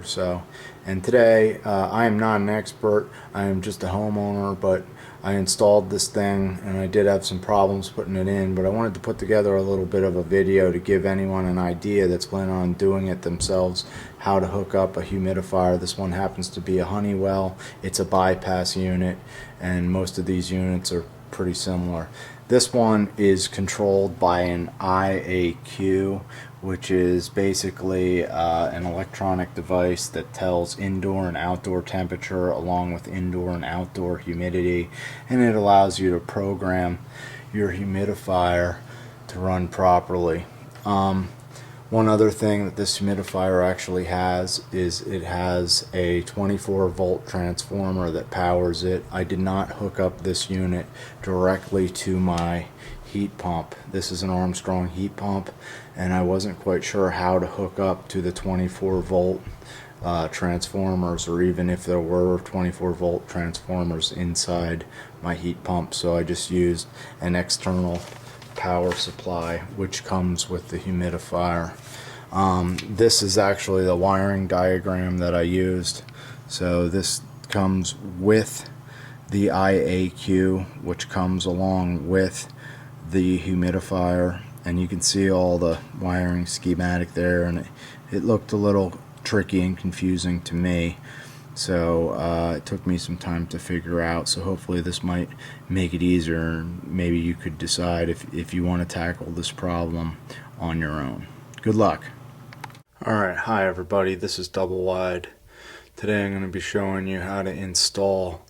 So, and today I am not an expert. I am just a homeowner, but I installed this thing and I did have some problems putting it in, but I wanted to put together a little bit of a video to give anyone an idea that's planning on doing it themselves how to hook up a humidifier. This one happens to be a Honeywell. It's a bypass unit, and most of these units are pretty similar. This one is controlled by an IAQ, which is basically an electronic device that tells indoor and outdoor temperature along with indoor and outdoor humidity, and it allows you to program your humidifier to run properly. One other thing that this humidifier actually has is it has a 24 volt transformer that powers it. I did not hook up this unit directly to my heat pump. This is an Armstrong heat pump, and I wasn't quite sure how to hook up to the 24 volt transformers, or even if there were 24 volt transformers inside my heat pump, so I just used an external power supply which comes with the humidifier. This is actually the wiring diagram that I used. So this comes with the IAQ, which comes along with the humidifier, and you can see all the wiring schematic there, and it looked a little tricky and confusing to me, so it took me some time to figure out. So hopefully this might make it easier, and maybe you could decide if you want to tackle this problem on your own. Good luck. Alright, hi everybody, this is Double Wide. Today I'm going to be showing you how to install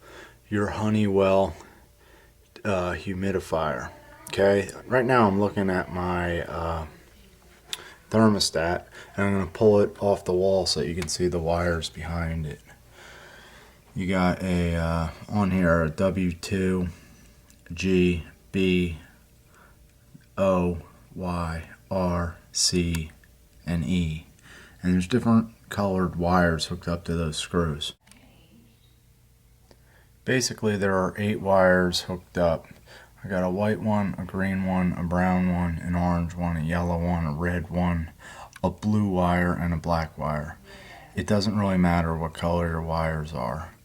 your Honeywell humidifier. Okay, right now I'm looking at my thermostat, and I'm going to pull it off the wall so you can see the wires behind it. You got a on here a W2 G B O Y R C and E, and there's different colored wires hooked up to those screws. Basically there are 8 wires hooked up. I got a white one, a green one, a brown one, an orange one, a yellow one, a red one, a blue wire, and a black wire. It doesn't really matter what color your wires are.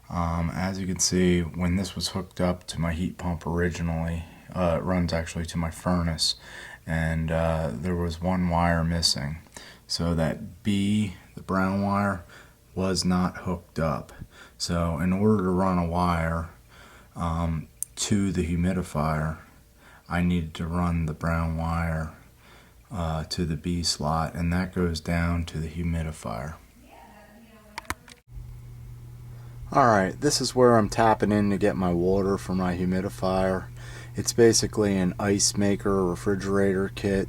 As you can see, when this was hooked up to my heat pump originally, it runs actually to my furnace, and there was one wire missing. So that B, the brown wire, was not hooked up. So in order to run a wire to the humidifier, I needed to run the brown wire to the B slot, and that goes down to the humidifier. Alright, this is where I'm tapping in to get my water for my humidifier. It's basically an ice maker refrigerator kit.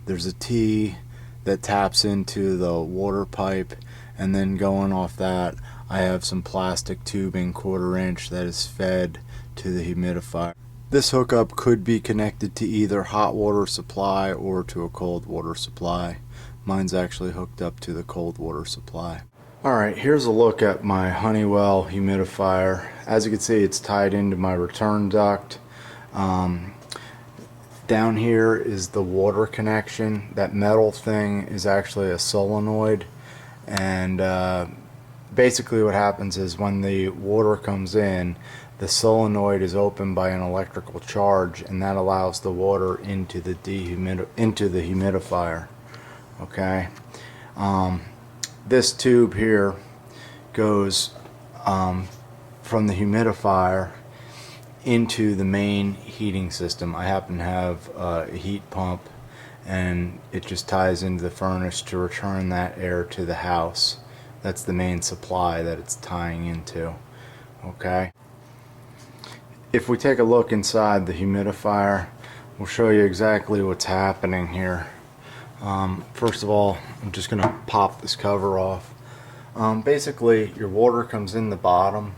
There's a T that taps into the water pipe, and then going off that I have some plastic tubing 1/4 inch that is fed to the humidifier. This hookup could be connected to either hot water supply or to a cold water supply. Mine's actually hooked up to the cold water supply. Alright, here's a look at my Honeywell humidifier. As you can see, it's tied into my return duct. Down here is the water connection. That metal thing is actually a solenoid, and basically what happens is when the water comes in, the solenoid is opened by an electrical charge, and that allows the water into the humidifier. Okay, this tube here goes from the humidifier into the main heating system. I happen to have a heat pump, and it just ties into the furnace to return that air to the house. That's the main supply that it's tying into. Okay, if we take a look inside the humidifier, we'll show you exactly what's happening here. First of all, I'm just gonna pop this cover off. Basically your water comes in the bottom,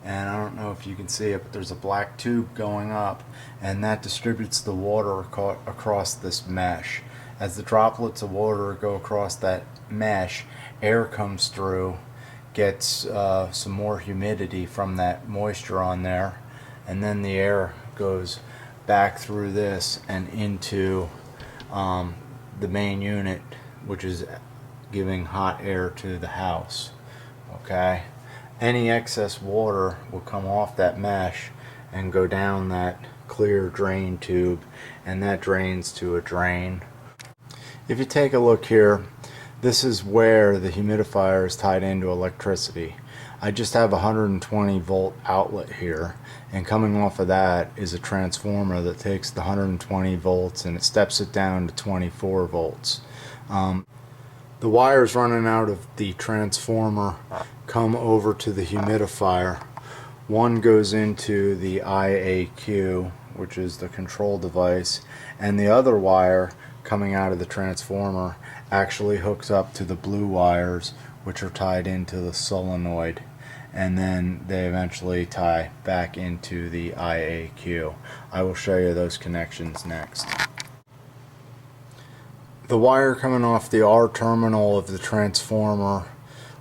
and I don't know if you can see it, but there's a black tube going up, and that distributes the water across this mesh. As the droplets of water go across that mesh, air comes through, gets some more humidity from that moisture on there, and then the air goes back through this and into the main unit, which is giving hot air to the house. Okay, any excess water will come off that mesh and go down that clear drain tube, and that drains to a drain. If you take a look here, this is where the humidifier is tied into electricity. I just have a 120 volt outlet here, and coming off of that is a transformer that takes the 120 volts and it steps it down to 24 volts. The wires running out of the transformer come over to the humidifier. One goes into the IAQ, which is the control device, and the other wire coming out of the transformer actually hooks up to the blue wires, which are tied into the solenoid, and then they eventually tie back into the IAQ. I will show you those connections next. The wire coming off the R terminal of the transformer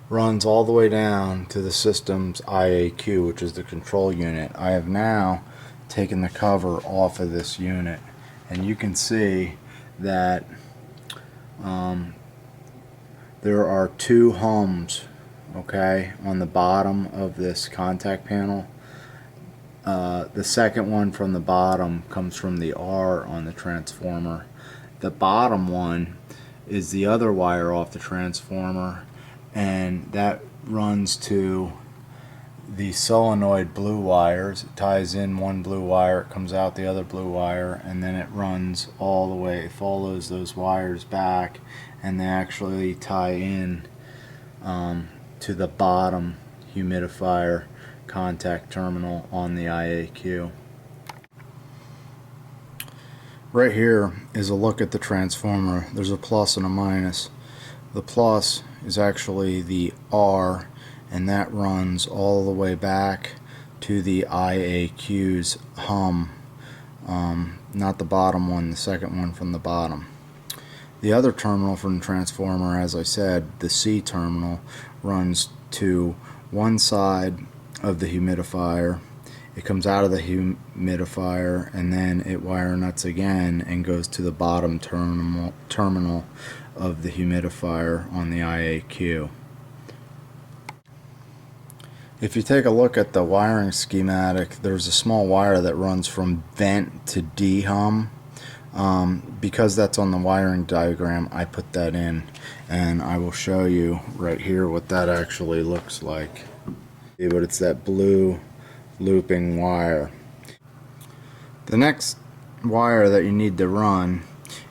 runs all the way down to the system's IAQ, which is the control unit. I have now taken the cover off of this unit, and you can see that there are two hums, okay, on the bottom of this contact panel. The second one from the bottom comes from the R on the transformer. The bottom one is the other wire off the transformer, and that runs to the solenoid blue wires. It ties in one blue wire, it comes out the other blue wire, and then it runs all the way. It follows those wires back, and they actually tie in to the bottom humidifier contact terminal on the IAQ. Right here is a look at the transformer. There's a plus and a minus. The plus is actually the R, and that runs all the way back to the IAQ's hum, not the bottom one, the second one from the bottom. The other terminal from the transformer, as I said, the C terminal, runs to one side of the humidifier. It comes out of the humidifier, and then it wire nuts again and goes to the bottom terminal of the humidifier on the IAQ. If you take a look at the wiring schematic, there's a small wire that runs from vent to D-hum. Because that's on the wiring diagram, I put that in, and I will show you right here what that actually looks like. But it's that blue looping wire. The next wire that you need to run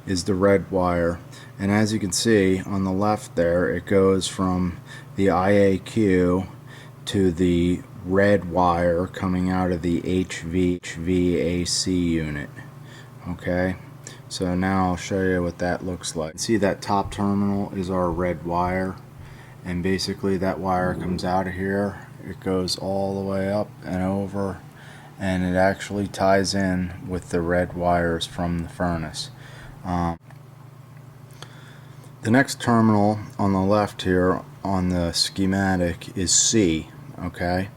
is the red wire, and as you can see on the left there, it goes from the IAQ to the red wire coming out of the HVAC unit. Okay, so now I'll show you what that looks like. See, that top terminal is our red wire, and basically that wire comes out of here. It goes all the way up and over, and it actually ties in with the red wires from the furnace. The next terminal on the left here on the schematic is C, okay?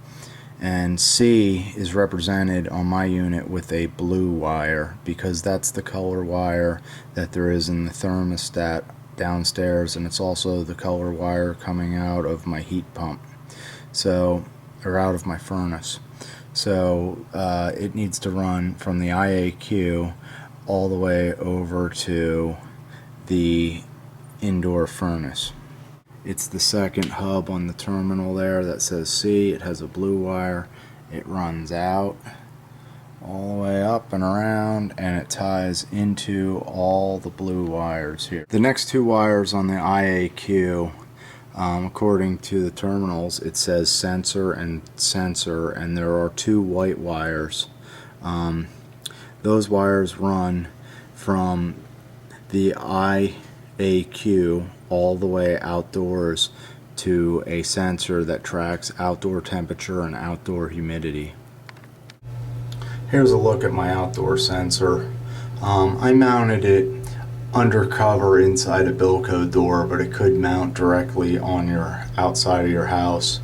And C is represented on my unit with a blue wire, because that's the color wire that there is in the thermostat downstairs, and it's also the color wire coming out of my heat pump, so, or out of my furnace. So it needs to run from the IAQ all the way over to the indoor furnace. It's the second hub on the terminal there that says C. It has a blue wire. It runs out all the way up and around, and it ties into all the blue wires here. The next two wires on the IAQ, according to the terminals, it says sensor and sensor, and there are two white wires. Those wires run from the IAQ all the way outdoors to a sensor that tracks outdoor temperature and outdoor humidity. Here's a look at my outdoor sensor. I mounted it undercover inside a Bilco door, but it could mount directly on your outside of your house.